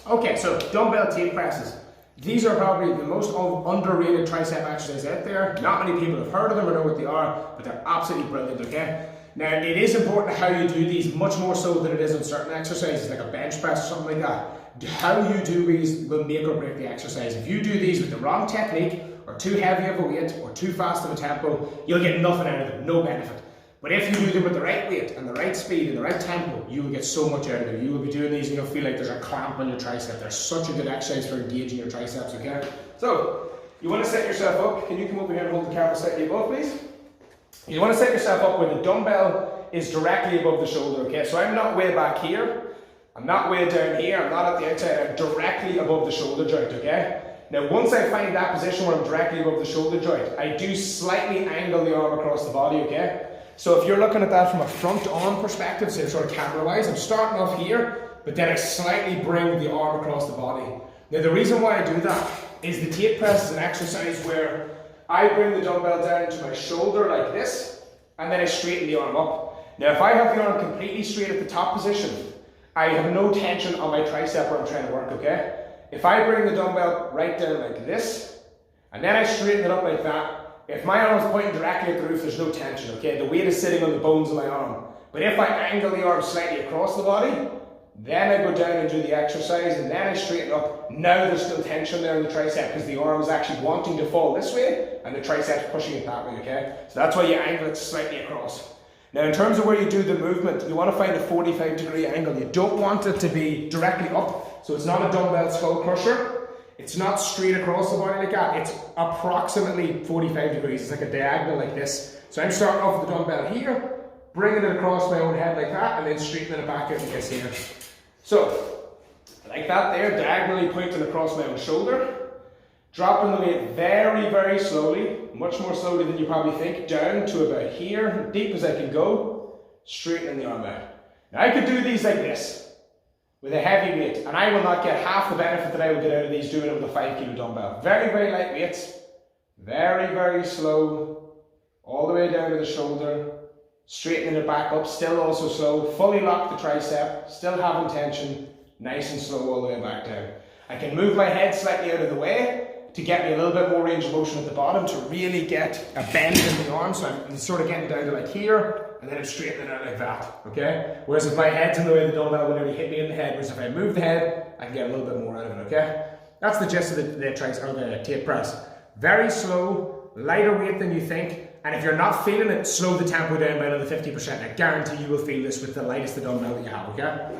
Okay, so dumbbell Tate presses. These are probably the most underrated tricep exercises out there. Not many people have heard of them or know what they are, but they're absolutely brilliant, okay? Now, it is important how you do these, much more so than it is on certain exercises, like a bench press or something like that. How you do these will make or break the exercise. If you do these with the wrong technique, or too heavy of a weight, or too fast of a tempo, you'll get nothing out of them, no benefit. But if you do them with the right weight, and the right speed, and the right tempo, you will get so much out of them. You will be doing these and you'll feel like there's a clamp on your tricep. They're such a good exercise for engaging your triceps, okay? So, you want to set yourself up. Can you come over here and hold the camera slightly above, please? You want to set yourself up where the dumbbell is directly above the shoulder, okay? So I'm not way back here. I'm not way down here. I'm not at the outside. I'm directly above the shoulder joint, okay? Now, once I find that position where I'm directly above the shoulder joint, I do slightly angle the arm across the body, okay? So if you're looking at that from a front arm perspective, so sort of camera-wise, I'm starting off here, but then I slightly bring the arm across the body. Now, the reason why I do that is the Tate press is an exercise where I bring the dumbbell down into my shoulder like this, and then I straighten the arm up. Now, if I have the arm completely straight at the top position, I have no tension on my tricep where I'm trying to work, okay? If I bring the dumbbell right down like this, and then I straighten it up like that, if my arm is pointing directly at the roof, there's no tension, okay? The weight is sitting on the bones of my arm. But if I angle the arm slightly across the body, then I go down and do the exercise, and then I straighten up. Now there's still tension there in the tricep because the arm is actually wanting to fall this way, and the tricep's pushing it that way, okay? So that's why you angle it slightly across. Now, in terms of where you do the movement, you want to find a 45-degree angle. You don't want it to be directly up, so it's not a dumbbell skull crusher. It's not straight across the body like that. It's approximately 45 degrees. It's like a diagonal like this. So I'm starting off with the dumbbell here, bringing it across my own head like that, and then straightening it back out like this here. So, like that there, diagonally pointing across my own shoulder. Dropping the weight very, very slowly, much more slowly than you probably think, down to about here, deep as I can go, straightening the arm out. Now I could do these like this, with a heavy weight, and I will not get half the benefit that I will get out of these doing it with a 5-kilo dumbbell. Very, very light weights, very, very slow, all the way down to the shoulder, straightening it back up, still also slow, fully lock the tricep, still having tension, nice and slow all the way back down. I can move my head slightly out of the way, to get me a little bit more range of motion at the bottom to really get a bend in the arm. So I'm sort of getting down to like here, and then I'm straightening it out like that, okay? Whereas if my head's in the way, the dumbbell will nearly hit me in the head, whereas if I move the head, I can get a little bit more out of it, okay? That's the gist of the Tate press. Very slow, lighter weight than you think, and if you're not feeling it, slow the tempo down by another 50%. I guarantee you will feel this with the lightest the dumbbell that you have, okay?